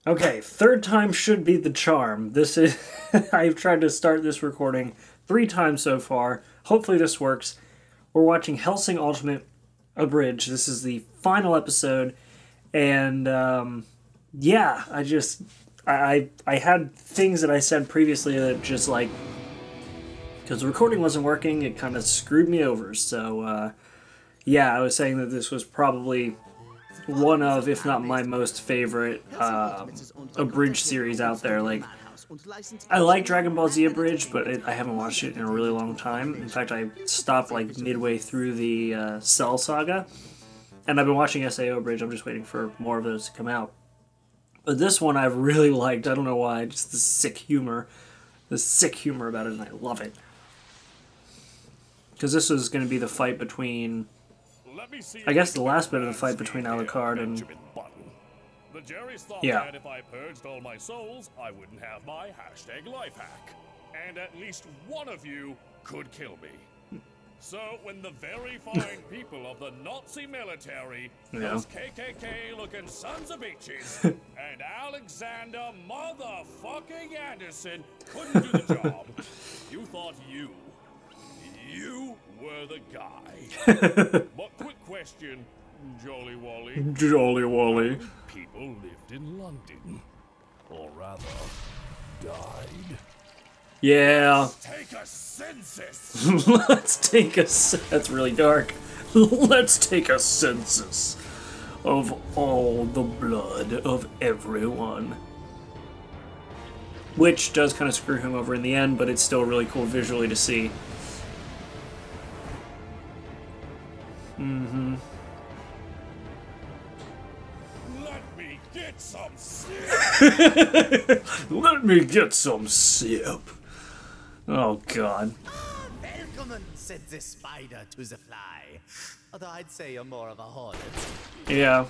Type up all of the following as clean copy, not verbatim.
Okay, third time should be the charm. This is... I've tried to start this recording 3 times so far. Hopefully this works. We're watching Hellsing Ultimate Abridged. This is the final episode. And, yeah, I had things that I said previously that just, like... Because the recording wasn't working, it kind of screwed me over. So, yeah, I was saying that this was probably one of, if not my most favorite, Abridged series out there. Like, I like Dragon Ball Z Abridged, but I haven't watched it in a really long time. In fact, I stopped like midway through the Cell Saga, and I've been watching SAO Abridged. I'm just waiting for more of those to come out. But this one I've really liked. I don't know why, just the sick humor about it, and I love it. Because this is going to be the fight between... I guess the last bit of the fight between Alucard and... The Jerry's thought Yeah. that if I purged all my souls, I wouldn't have my #lifehack. And at least one of you could kill me. So when the very fine people of the Nazi military, those KKK-looking sons of bitches, and Alexander motherfucking Anderson couldn't do the job, you thought you were the guy. But quick question, Jolly Wally. Jolly Wally. People lived in London. Or rather, died. Yeah. Take a census! Let's take a... That's really dark. Let's take a census of all the blood of everyone. Which does kind of screw him over in the end, but it's still really cool visually to see. Mm-hmm. Let me get some sip! Let me get some sip. Oh, God. Welcome, said the spider to the fly. Although I'd say you're more of a hornet. Yeah.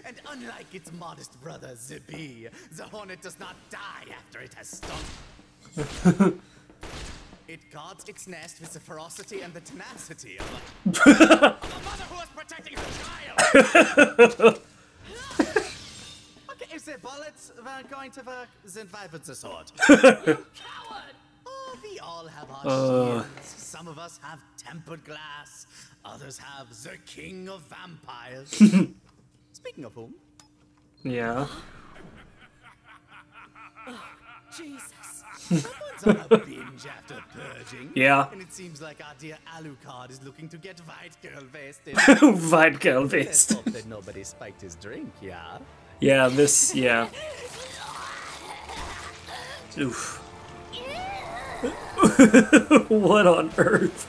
And unlike its modest brother, the bee, the hornet does not die after it has stung. It guards its nest with the ferocity and the tenacity of a mother who is protecting her child! Okay, if the bullets were going to work, then why would the sword? You coward! Oh, we all have our shields. Some of us have tempered glass. Others have the king of vampires. Speaking of whom? Yeah. Jesus. Someone's on a binge after purging. Yeah. And it seems like our dear Alucard is looking to get white girl wasted. White girl Let's based. hope that nobody spiked his drink, yeah? Yeah, this, yeah. Oof. What on earth?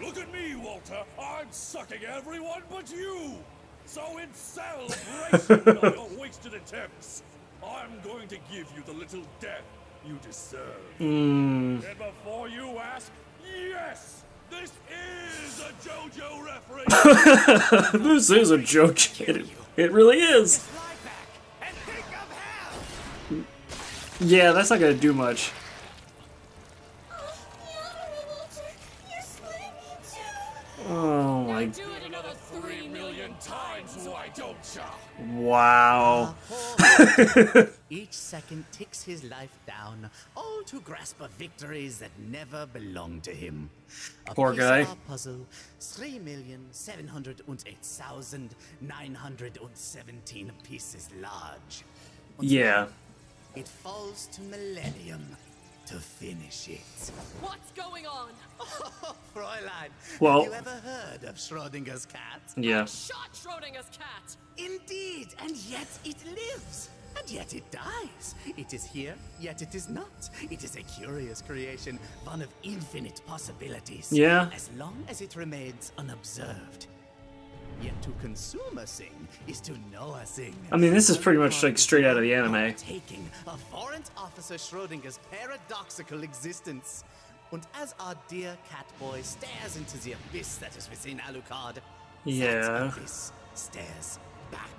Look at me, Walter! I'm sucking everyone but you! So in celebration of your wasted attempts, I'm going to give you the little death you deserve. And before you ask, yes! This is a JoJo reference! This is a joke. It really is. Fly back and think of hell! Yeah, that's not gonna do much. Oh my... Do it another 3 million times, why don't ya? Wow. Each second ticks his life down, all to grasp a victories that never belonged to him. A Poor piece guy. Of our puzzle, 3,708,917 pieces large. Und Yeah. it falls to Millennium to finish it. What's going on? Oh, Fräulein, Well- have you ever heard of Schrodinger's cat? Yeah. Shot Schrodinger's cat! Indeed, and yet it lives. And yet it dies. It is here, yet it is not. It is a curious creation, one of infinite possibilities. Yeah. As long as it remains unobserved. Yet to consume a thing is to know a thing. I mean, this is pretty much like straight out of the anime. Taking a warrant officer Schrodinger's paradoxical existence. And as our dear catboy stares into the abyss that is within Alucard, Yeah. that abyss stares back.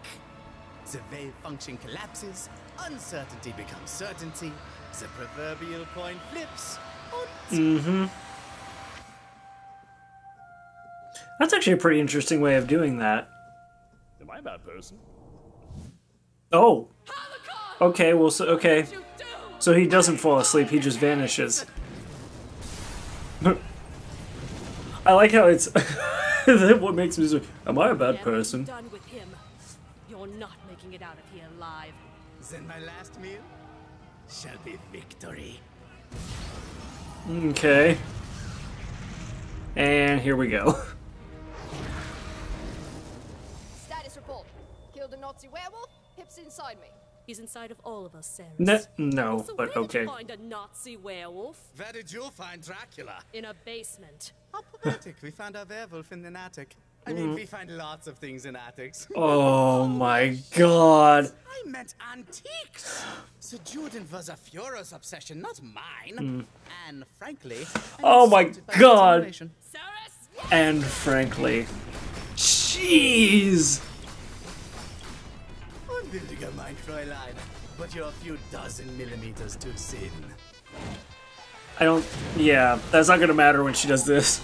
The wave function collapses, uncertainty becomes certainty, the proverbial coin flips, and That's actually a pretty interesting way of doing that. Am I a bad person? Oh. Alucard! Okay, well, so, okay. What did you do? So he doesn't fall asleep, he just vanishes. I like how it's... what makes me so... Am I a bad Whatever you've person? done with him, you're not making it out of here alive. Then my last meal shall be victory. Okay. And here we go. Status report. Killed a Nazi werewolf. Hip's inside me. He's inside of all of us, Sarah. No, So but where did okay. you find a Nazi werewolf? Where did you find Dracula? In a basement. How poetic. We found a werewolf in an attic. I mean, we find lots of things in attics. Oh my god. I meant antiques. Sir Jordan was a Führer's obsession, not mine. And frankly, I'm Oh my insulted by its God. innovation. Saris? And frankly... Jeez! Unwilliger mein Fräulein, but you're a few dozen millimeters too thin. I don't... Yeah, that's not gonna matter when she does this.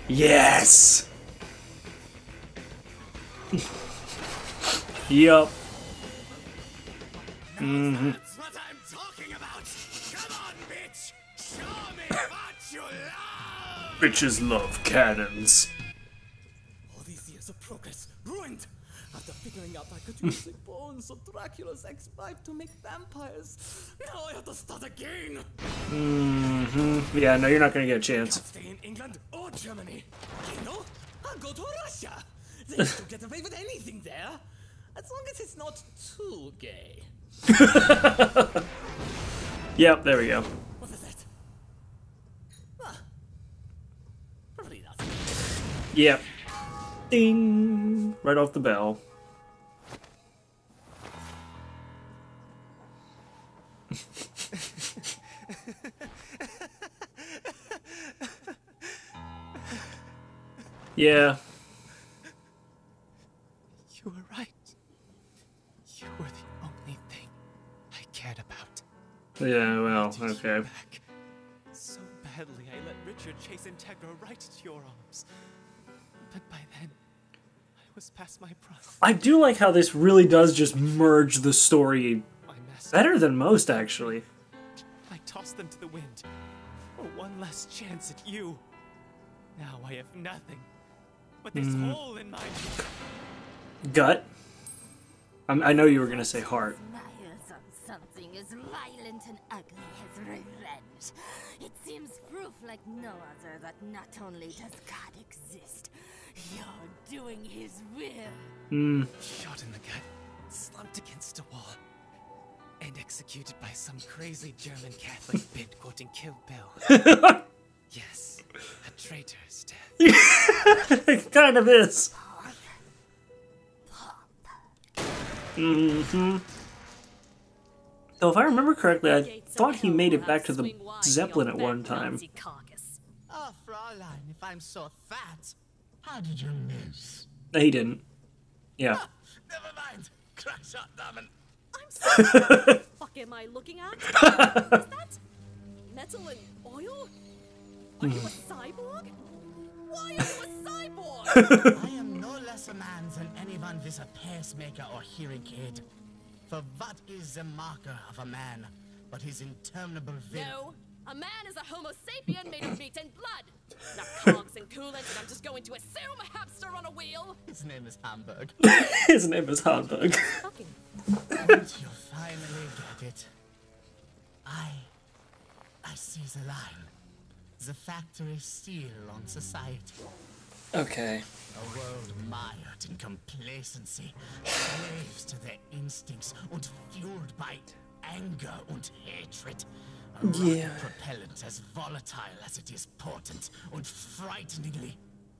Yes! Yup. That's what I'm talking about. Come on, bitch. Show me what you love. Bitches love cannons. All these years of progress ruined. After figuring out I could use the bones of Dracula's ex-wife to make vampires, now I have to start again. Yeah, no, you're not gonna get a chance. Stay in England or Germany. You know, I'll go to Russia. They used to get away with anything there, as long as it's not too gay. Yep, there we go. What is that? Ah, probably nothing. Yep. Ding! Right off the bell. Yeah. You were right. You were the only thing I cared about. Yeah, well, Did you okay. back? So badly I let Richard chase Integra right into your arms. But by then, I was past my prime. I do like how this really does just merge the story My master. better than most, actually. I tossed them to the wind for one last chance at you. Now I have nothing but this hole in my Gut? I know you were gonna say heart. Smiles on something as violent and ugly as revenge. It seems proof like no other that not only does God exist, you're doing his will. shot in the gut, slumped against a wall, and executed by some crazy German Catholic bid quoting Kill Bill. Yes, a traitor's death. It kind of is. Though if I remember correctly, I thought he made it back to the Zeppelin at one time. Oh, Fräulein, if I'm so fat, how did you miss? No, he didn't. Yeah. Never mind. Crack shot, Damen. I'm sorry. What the fuck am I looking at? Is that metal and oil? Are you a cyborg? Why are you a cyborg? I am no less a man than anyone with a pacemaker or hearing aid. For what is the marker of a man but his interminable will? No, a man is a homo sapien made of meat and blood. Not cogs and coolant, and I'm just going to assume a hamster on a wheel. His name is Hamburg. His name is Hamburg. Fucking Once you finally get it, I see the line. The factory seal on society. Okay. A world mired in complacency, slaves to their instincts and fueled by anger and hatred. A rocket propellant as volatile as it is potent and frighteningly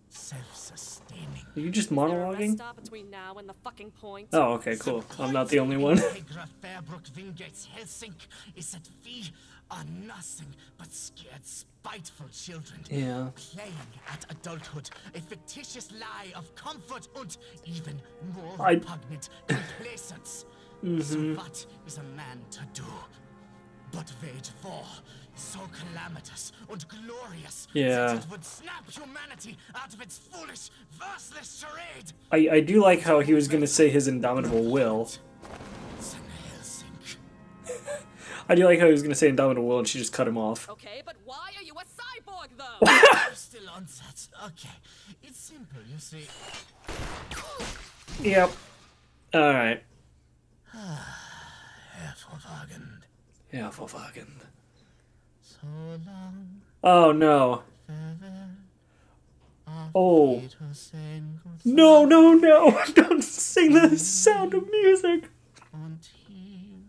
self-sustaining. Are you just Is there a rest monologuing? stop between now and the fucking point? Oh, okay, cool. I'm not the only one. Integra Fairbrook Wingate's Hellsing is that we are nothing but scared, spiteful children. Yeah. Playing at adulthood, a fictitious lie of comfort and even more repugnant complacence. So what is a man to do? but wage war, so calamitous and glorious Yeah. that it would snap humanity out of its foolish, worthless charade. I do like how he was going to say his indomitable will. I do like how he was going to say indomitable will and she just cut him off. Okay, but why are you a cyborg, though? You're still on set. Okay, it's simple, you see. Yep. Alright. Hervorragend. Hervorragend. So long. Oh no. Oh. Peter saying goodbye. No, no, no. Don't sing the sound of music. Und heave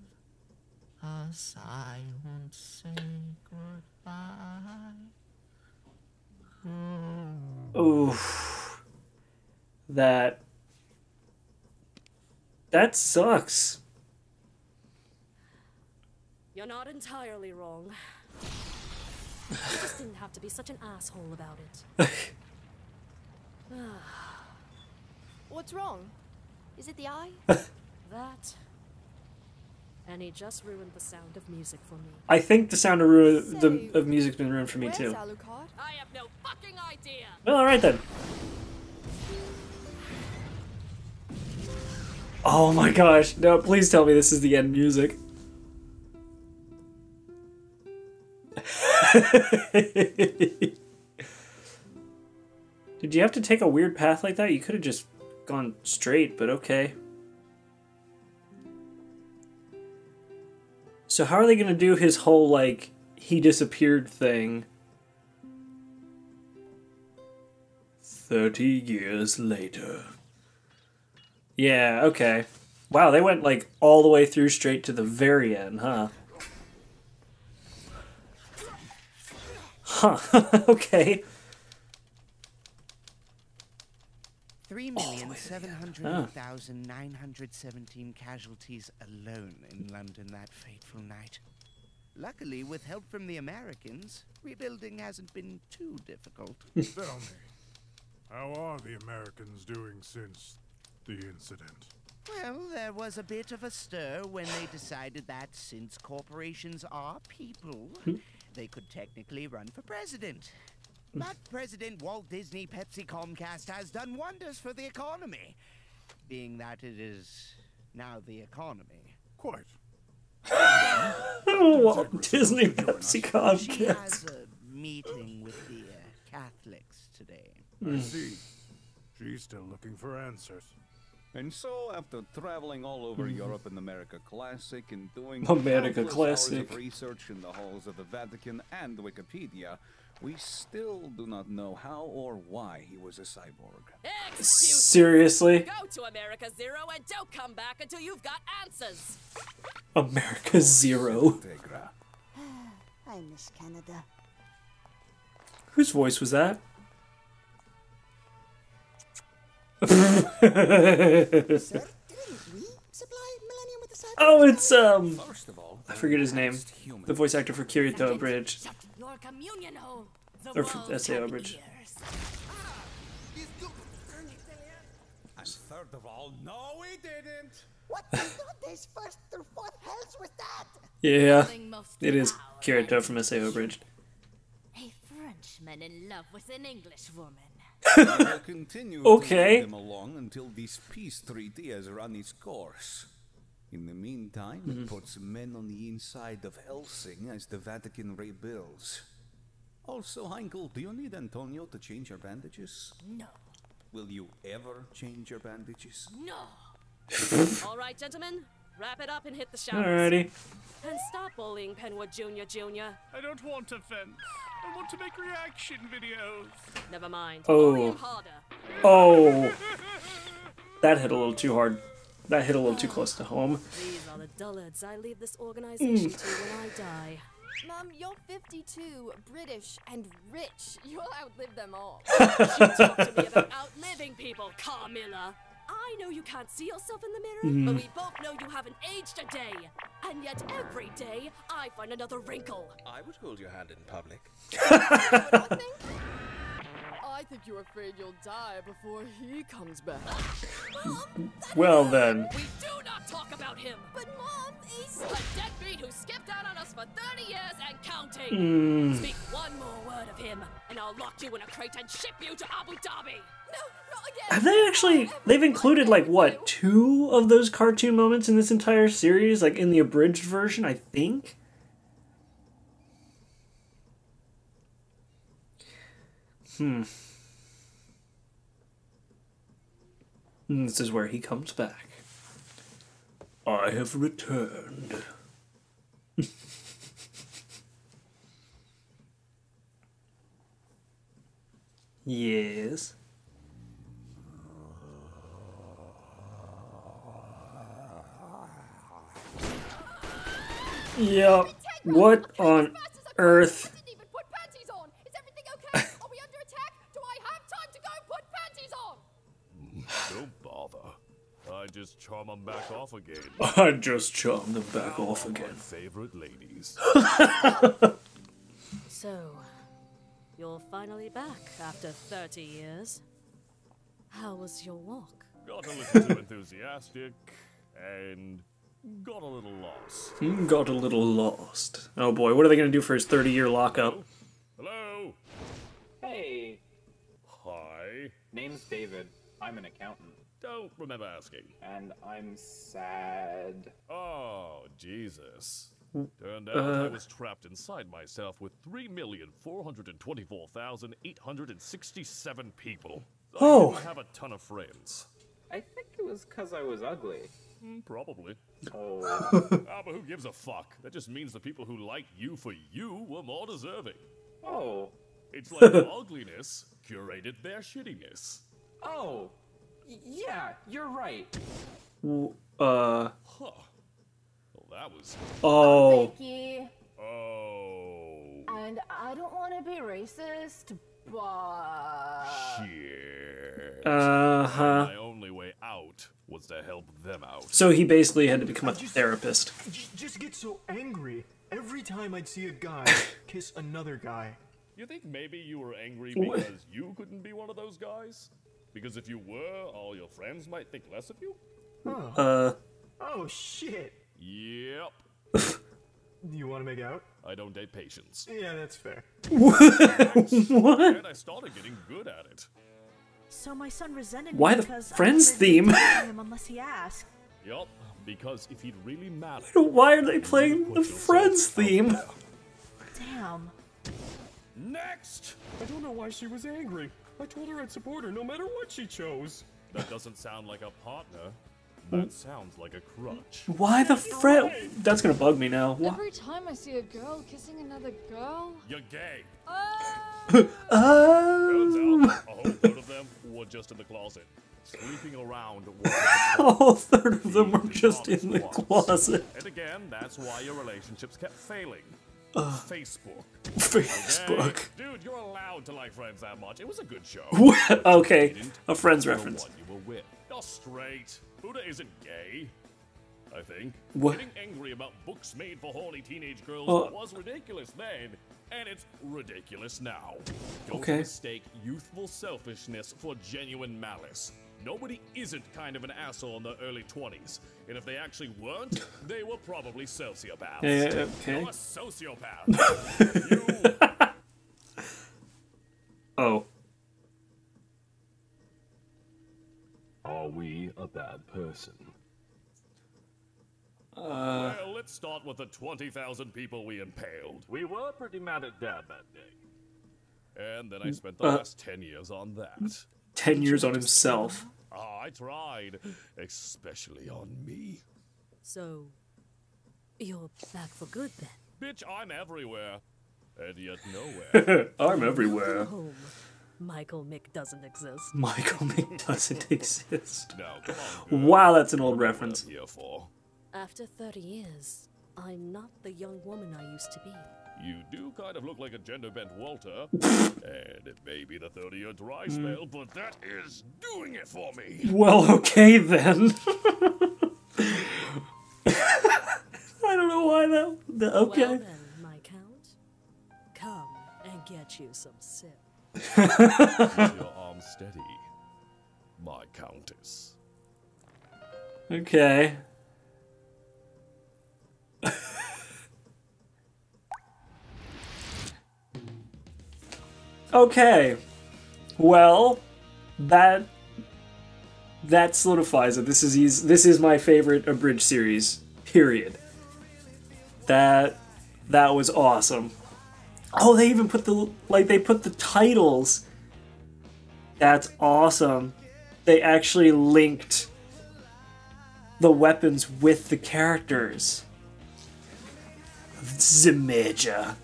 a sigh and say goodbye. Oof. That sucks. You're not entirely wrong. You just didn't have to be such an asshole about it. What's wrong? Is it the eye? That. And he just ruined the sound of music for me. I think the sound of, of music's been ruined for me too. Where's Alucard? I have no fucking idea! Well, alright then. Oh my gosh. No, please tell me this is the end music. Did you have to take a weird path like that? You could have just gone straight, but okay. So how are they gonna do his whole, like, he disappeared thing? 30 years later. Yeah, okay. Wow, they went, like, all the way through straight to the very end, huh? Huh, okay. 3,700,917 casualties alone in London that fateful night. Luckily, with help from the Americans, rebuilding hasn't been too difficult. Tell me, how are the Americans doing since the incident? Well, there was a bit of a stir when they decided that since corporations are people, they could technically run for president. But President Walt Disney Pepsi Comcast has done wonders for the economy, being that it is now the economy. Quite. Walt Disney Pepsi She Comcast. has a meeting with the Catholics today. I see. She's still looking for answers. And so, after traveling all over Europe and America Classic and doing America countless Classic. hours of research in the halls of the Vatican and Wikipedia, we still do not know how or why he was a cyborg. Excuse me. Seriously? Go to America Zero and don't come back until you've got answers. America Zero. Tegra. I miss Canada. Whose voice was that? Oh, it's First of all, I forget his name. The voice actor for Kirito Abridged. Your communion hole. The Or for walls SAO have Abridged. ears. and third of all, no, we didn't. What in Dante's first through fourth hells was that? Yeah, Something most it is foul Kirito from SAO Abridged. A Frenchman in love with an English woman. We will continue Okay. to move them along until this peace treaty has run its course. In the meantime, it puts men on the inside of Hellsing as the Vatican rebuilds. Also, Heinkel, do you need Antonio to change your bandages? No. Will you ever change your bandages? No. All right, gentlemen, wrap it up and hit the showers. Alrighty. And stop bullying Penwood Jr. I don't want to fence. I want to make reaction videos. Never mind. Oh. Bully him harder. Oh. That hit a little too hard. That hit a little too close to home. These are the dullards I leave this organization to when I die. Mom, you're 52, British, and rich. You'll outlive them all. You talk to me about outliving people, Carmilla. I know you can't see yourself in the mirror, but we both know you haven't aged a day. And yet every day, I find another wrinkle. I would hold your hand in public. I think you're afraid you'll die before he comes back. Well then. We do not talk about him. But Mom, he's A deadbeat who skipped out on us for and counting. Speak one more word of him, and I'll lock you in a crate and ship you to Abu Dhabi. No, not again. Have they actually... They've included, like, what, 2 of those cartoon moments in this entire series? Like, in the abridged version, I think? This is where he comes back. I have returned. Yes. Yep. What on earth? I didn't even put panties on. Is everything okay? Are we under attack? Do I have time to go and put panties on? Don't bother. I just charm them back off again. I just charmed them back off My again. favorite ladies. So, you're finally back after 30 years. How was your walk? Got a little too enthusiastic and got a little lost. Got a little lost. Oh boy, what are they going to do for his 30-year lockup? Hello? Hey, Hi. name's David. I'm an accountant. Don't remember asking. And I'm sad. Oh, Jesus. Turned out I was trapped inside myself with 3,424,867 people. Oh. I didn't have a ton of friends. I think it was 'cause I was ugly. Probably. Oh, Ah, but who gives a fuck? That just means the people who like you for you were more deserving. oh, It's like ugliness curated their shittiness. oh. Yeah, you're right. Huh. Well, that was... Oh. Vicky, Oh... and I don't want to be racist, but Shit. Uh-huh. My only way out was to help them out. So he basically had to become a therapist. Just get so angry every time I'd see a guy kiss another guy. You think maybe you were angry because you couldn't be one of those guys? Because if you were, all your friends might think less of you? Oh shit. Yep. You want to make out? I don't date patients. Yeah, that's fair. What? And I started getting good at it. So my son resented Why me the because Friends I theme? didn't him unless he asked. Yup, because if he'd really mattered... Why are they playing the Friends theme? Damn. Next! I don't know why she was angry. I told her I'd support her no matter what she chose. That doesn't sound like a partner. That sounds like a crutch. Why the friend? That's gonna bug me now. Why? Every time I see a girl kissing another girl. You're gay. Oh! Turns out, a whole third of them were just in the closet. Sleeping around. A whole third of them were just in the closet. And again, that's why your relationships kept failing. Facebook. Facebook. Okay? Dude, you're allowed to like Friends that much. It was a good show. Okay, a Friends The reference. one you were with. You're straight. Buddha isn't gay. I think. What? Getting angry about books made for horny teenage girls was ridiculous then, and it's ridiculous now. Don't Okay. mistake youthful selfishness for genuine malice. Nobody isn't kind of an asshole in the early 20s, and if they actually weren't, they were probably sociopaths. Okay. You're a sociopath. You. Oh. Are we a bad person? Well, let's start with the 20,000 people we impaled. We were pretty mad at Dad that day. And then I spent the last 10 years on that. 10 years on himself. I tried, especially on me. So, you're back for good then? Bitch, I'm everywhere, and yet nowhere. I'm everywhere. Home. Michael Mick doesn't exist. Michael Mick doesn't exist. Now, come on, girl. Wow, that's an old What am I reference. here for? After 30 years, I'm not the young woman I used to be. You do kind of look like a gender-bent Walter, and it may be the 30-year dry spell, but that is doing it for me. Well, okay then. I don't know why that. Okay. Well then, my count, come and get you some sip. Keep your arm steady, my countess. Okay. Okay. Well, that solidifies it. This is my favorite Abridged series. Period. That was awesome. Oh, they even put the titles. That's awesome. They actually linked the weapons with the characters. The Major.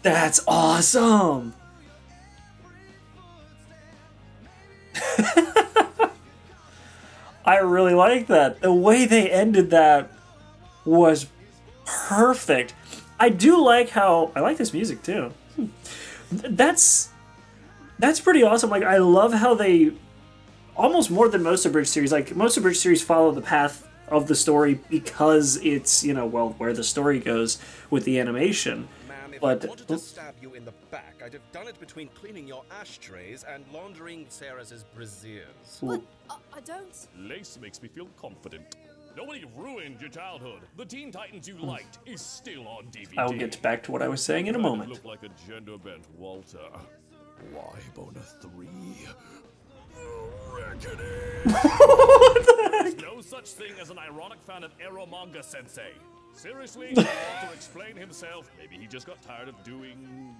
That's awesome. I really like that. The way they ended that was perfect. I do like how I like this music too. That's pretty awesome. Like, I love how they, almost more than most Abridged series, like most Abridged series follow the path of the story because it's, you know, well, where the story goes with the animation. Man, if But I wanted to stab you in the back, I'd have done it between cleaning your ashtrays and laundering Sarah's brassieres. But I don't. Lace makes me feel confident. Nobody ruined your childhood. The Teen Titans you liked is still on DVD. I will get back to what I was saying in a moment. Look like a gender-bent Walter. Why, Bona 3? There's no such thing as an ironic fan of Ero manga, Sensei. Seriously, Walter explain himself. Maybe he just got tired of doing...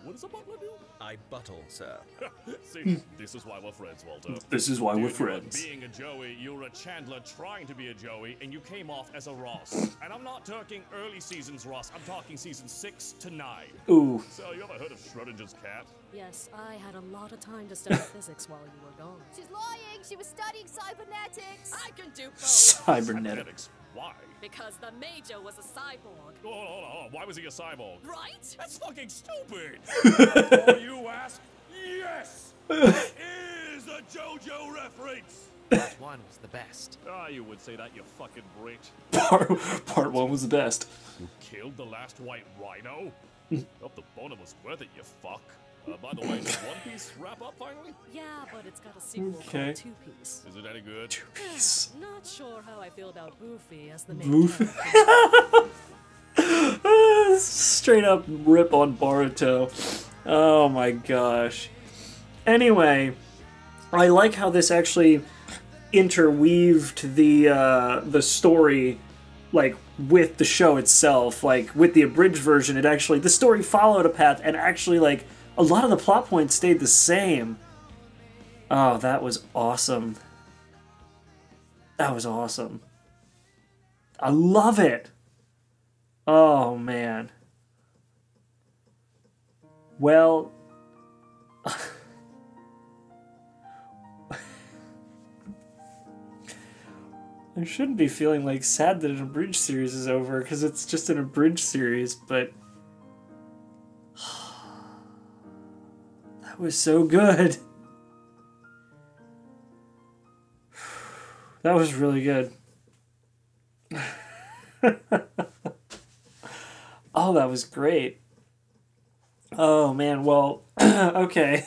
What does a butler do? I buttle, sir. See, this is why we're friends, Walter. This is why we're Dude, friends. Being a Joey, you're a Chandler trying to be a Joey, and you came off as a Ross. And I'm not talking early seasons Ross, I'm talking seasons 6 to 9. Ooh. So, you ever heard of Schrodinger's cat? Yes, I had a lot of time to study physics while you were gone. She's lying. She was studying cybernetics. I can do both. Cybernetics. Why? Because the Major was a cyborg. Hold on. Why was he a cyborg? Right? That's fucking stupid! Or you ask? Yes! It is a JoJo reference! Part 1 was the best. Ah, you would say that, you fucking Brit. Part 1 was the best. You killed the last white rhino? Up the bone was worth it, you fuck. By the way, did One Piece wrap up finally? Yeah, but it's got a sequel Okay. called Two Piece. Is it any good? Two Piece. Not sure how I feel about Goofy as the main Goofy. character. Straight up rip on Boruto. Oh my gosh. Anyway, I like how this actually interweaved the story, like, with the show itself. Like, with the abridged version, it actually, the story followed a path, and actually, like, a lot of the plot points stayed the same. Oh, that was awesome. That was awesome. I love it. Oh, man. Well... I shouldn't be feeling, like, sad that an abridged series is over, because it's just an abridged series, but... That was so good. That was really good. Oh, that was great. Oh, man, well, okay.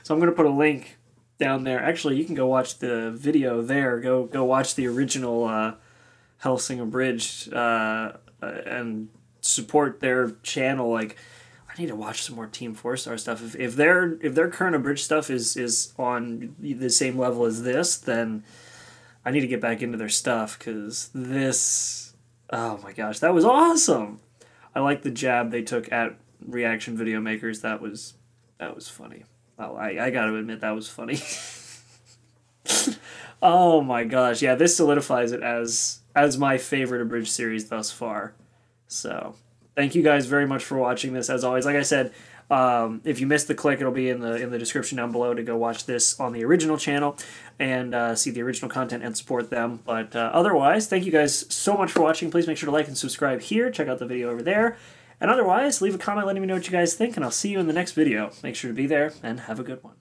So I'm going to put a link down there. Actually, you can go watch the video there. Go watch the original Hellsing Abridged and support their channel. Like, I need to watch some more Team 4-Star stuff. If their current Abridged stuff is on the same level as this, then I need to get back into their stuff, because this, oh my gosh, that was awesome. I like the jab they took at reaction video makers. That was funny. Well, I gotta admit, that was funny. Oh my gosh, yeah, this solidifies it as my favorite abridged series thus far. So, thank you guys very much for watching this. As always, like I said, if you missed the click, it'll be in the description down below to go watch this on the original channel and see the original content and support them. But otherwise, thank you guys so much for watching. Please make sure to like and subscribe here. Check out the video over there. And otherwise, leave a comment letting me know what you guys think, and I'll see you in the next video. Make sure to be there, and have a good one.